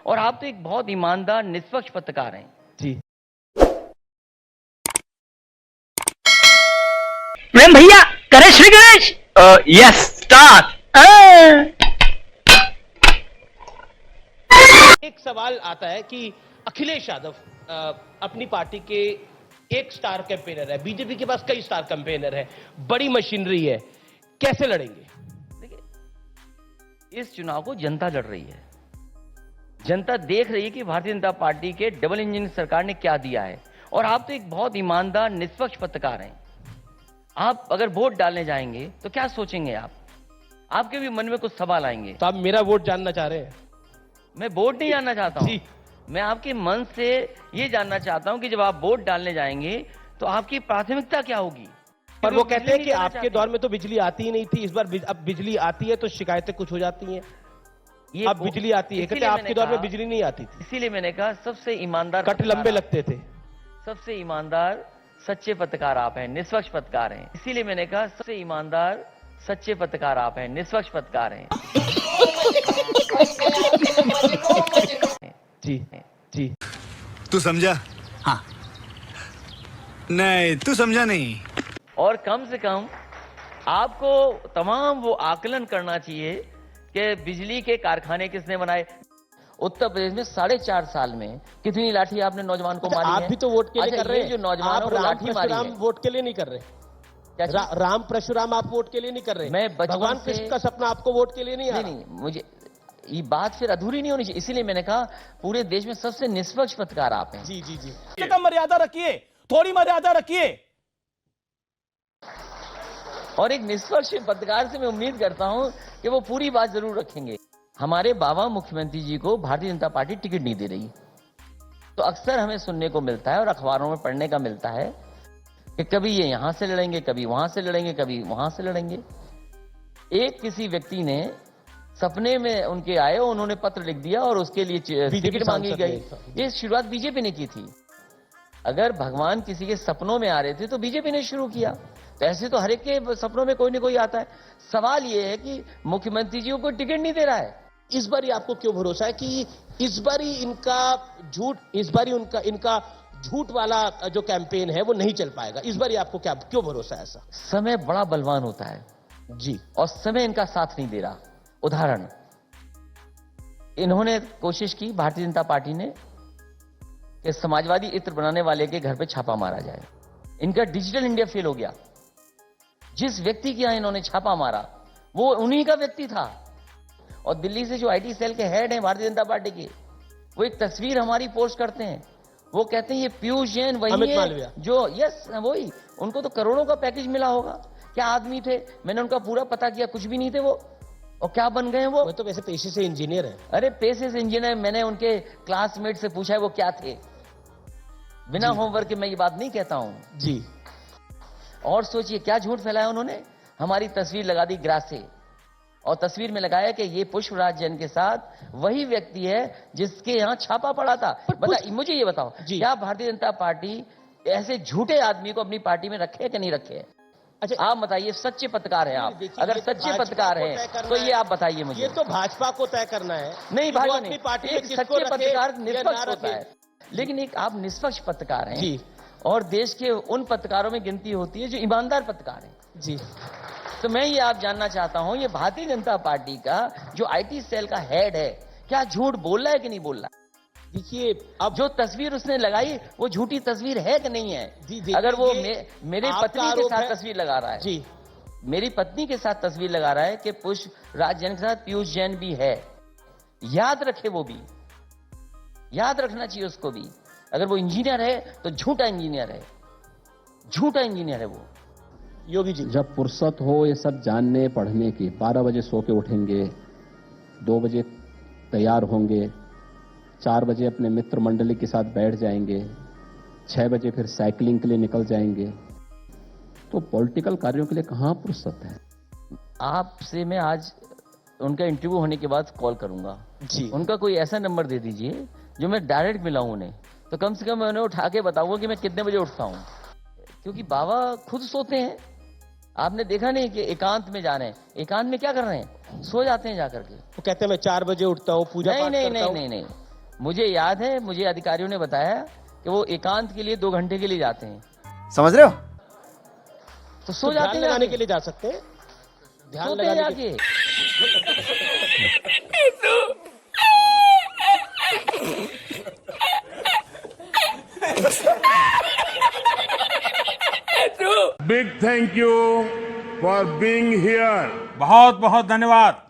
और आप तो एक बहुत ईमानदार निष्पक्ष पत्रकार हैं। जी। प्रेम भैया करे श्री गणेश। Yes start. एक सवाल आता है कि अखिलेश यादव अपनी पार्टी के एक स्टार कैंपेनर है, बीजेपी के पास कई स्टार कैंपेनर है, बड़ी मशीनरी है, कैसे लड़ेंगे? देखिए, इस चुनाव को जनता लड़ रही है। जनता देख रही है कि भारतीय जनता पार्टी के डबल इंजन सरकार ने क्या दिया है। और आप तो एक बहुत ईमानदार निष्पक्ष पत्रकार हैं। आप अगर वोट डालने जाएंगे तो क्या सोचेंगे आप? आपके भी मन में कुछ सवाल आएंगे। तो आप मेरा वोट जानना चाह रहे हैं? मैं वोट नहीं जानना चाहता हूं। जी। मैं आपके मन से ये जानना चाहता हूं कि जब आप वोट डालने जाएंगे तो आपकी प्राथमिकता क्या होगी। पर वो कहते हैं कि आपके दौर में तो बिजली आती ही नहीं थी, इस बार अब बिजली आती है तो शिकायतें कुछ हो जाती हैं। अब बिजली आती है, कहते हैं आपके दौर में बिजली नहीं आती थी। इसीलिए मैंने कहा सबसे ईमानदार कट लंबे लगते थे। सबसे ईमानदार सच्चे पत्रकार आप हैं, निष्पक्ष पत्रकार हैं। इसीलिए मैंने कहा सबसे ईमानदार सच्चे पत्रकार आप हैं, निष्पक्ष पत्रकार हैं। जी जी। तू समझा? हाँ। नहीं तू समझा नहीं। और कम से कम आपको तमाम वो आकलन करना चाहिए कि बिजली के कारखाने किसने बनाए। उत्तर प्रदेश में 4.5 साल में कितनी लाठी आपने नौजवान को मारी है? आप भी तो वोट के लिए कर रहे हैं। जो नौजवानों को लाठी मारी है, वोट के लिए नहीं कर रहे। राम परशुराम आप वोट के लिए नहीं कर रहे। मैं भगवान कृष्ण का सपना आपको वोट के लिए नहीं आ रहा। नहीं, मुझे ये बात फिर अधूरी नहीं होनी चाहिए। इसीलिए मैंने कहा पूरे देश में सबसे निष्पक्ष पत्रकार आप हैं। जी जी जी। कम मर्यादा रखिए, थोड़ी मर्यादा रखिए। और एक निष्पक्ष पत्रकार से मैं उम्मीद करता हूं कि वो पूरी बात जरूर रखेंगे। हमारे बाबा मुख्यमंत्री जी को भारतीय जनता पार्टी टिकट नहीं दे रही, तो अक्सर हमें सुनने को मिलता है और अखबारों में पढ़ने का मिलता है कि कभी ये यहां से लड़ेंगे, कभी वहां से लड़ेंगे, कभी वहां से लड़ेंगे। एक किसी व्यक्ति ने सपने में उनके आए, उन्होंने पत्र लिख दिया और उसके लिए टिकट मांगी गई। ये शुरुआत बीजेपी ने की थी। अगर भगवान किसी के सपनों में आ रहे थे तो बीजेपी ने शुरू किया। तो ऐसे तो हर एक के सपनों में कोई ना कोई आता है। सवाल ये है कि मुख्यमंत्री जी को टिकट नहीं दे रहा है। इस बार आपको क्यों भरोसा है कि इस बार इनका झूठ, इस बार इनका झूठ वाला जो कैंपेन है वो नहीं चल पाएगा? इस बार आपको क्यों भरोसा है ऐसा? समय बड़ा बलवान होता है जी, और समय इनका साथ नहीं दे रहा। उदाहरण, इन्होंने कोशिश की, भारतीय जनता पार्टी ने, कि समाजवादी इत्र बनाने वाले के घर पे छापा मारा जाए। इनका डिजिटल इंडिया फेल हो गया। जिस व्यक्ति के यहां इन्होंने छापा मारा वो उन्हीं का व्यक्ति था। और दिल्ली से जो आईटी सेल के हेड हैं भारतीय जनता पार्टी के, वो एक तस्वीर हमारी पोस्ट करते हैं। वो कहते हैं ये पीयूष जैन वही है जो, यस वही। उनको तो करोड़ों का पैकेज मिला होगा। क्या आदमी थे? मैंने उनका पूरा पता किया, कुछ भी नहीं थे वो। और क्या बन गए वो तो वैसे पेशे से इंजीनियर है। अरे पेशे से इंजीनियर। मैंने उनके क्लासमेट से पूछा है वो क्या थे। बिना होमवर्क के मैं ये बात नहीं कहता हूं जी। और सोचिए क्या झूठ फैलाया उन्होंने। हमारी तस्वीर लगा दी ग्रास से, और तस्वीर में लगाया कि ये पुष्पराज जैन के साथ वही व्यक्ति है जिसके यहां छापा पड़ा था। मुझे ये बताओ, क्या भारतीय जनता पार्टी ऐसे झूठे आदमी को अपनी पार्टी में रखे कि नहीं रखे? अच्छा आप बताइए, सच्चे पत्रकार हैं आप। अगर सच्चे पत्रकार हैं तो ये आप बताइए मुझे। ये तो भाजपा को तय करना है। नहीं भाजपा नहीं, पार्टी एक सच्चे पत्रकार निष्पक्ष होता है। लेकिन एक आप निष्पक्ष पत्रकार हैं जी, और देश के उन पत्रकारों में गिनती होती है जो ईमानदार पत्रकार हैं जी। तो मैं ये आप जानना चाहता हूं, ये भारतीय जनता पार्टी का जो आईटी सेल का हेड है, क्या झूठ बोल रहा है कि नहीं बोल रहा? देखिए, अब जो तस्वीर उसने लगाई वो झूठी तस्वीर है कि नहीं है? अगर वो मेरी पत्नी के साथ तस्वीर लगा रहा है जी, मेरी पत्नी के साथ तस्वीर लगा रहा है कि पुष्पराज जैन के साथ पीयूष जैन भी है, याद रखे वो भी, याद रखना चाहिए उसको भी। अगर वो इंजीनियर है तो झूठा इंजीनियर है, झूठा इंजीनियर है वो। योगी जी, जब फुर्सत हो ये सब जानने पढ़ने की, 12 बजे सो के उठेंगे, 2 बजे तैयार होंगे, 4 बजे अपने मित्र मंडली के साथ बैठ जाएंगे, 6 बजे फिर साइकिलिंग के लिए निकल जाएंगे, तो पॉलिटिकल कार्यों के लिए कहां फुर्सत है? आपसे मैं आज उनका इंटरव्यू होने के बाद कॉल करूंगा जी। उनका कोई ऐसा नंबर दे दीजिए जो मैं डायरेक्ट मिलाऊं उन्हें, तो कम से कम मैं उन्हें उठा के बताऊंगा कि मैं कितने बजे उठता हूं। क्योंकि बाबा खुद सोते हैं। आपने देखा नहीं कि एकांत में जा रहे हैं? एकांत में क्या कर रहे हैं? सो जाते हैं जाकर के। वो कहते हैं मैं 4 बजे उठता हूँ, पूजा नहीं पाठ नहीं करता नहीं हूं। नहीं नहीं, मुझे याद है, मुझे अधिकारियों ने बताया कि वो एकांत के लिए 2 घंटे के लिए जाते हैं, समझ रहे हो? तो सो ध्यान जाते हैं लगाने आके। के लिए जा सकते हैं, ध्यान सोते हैं लगाने के आके। Big thank you for being here. बहुत बहुत धन्यवाद।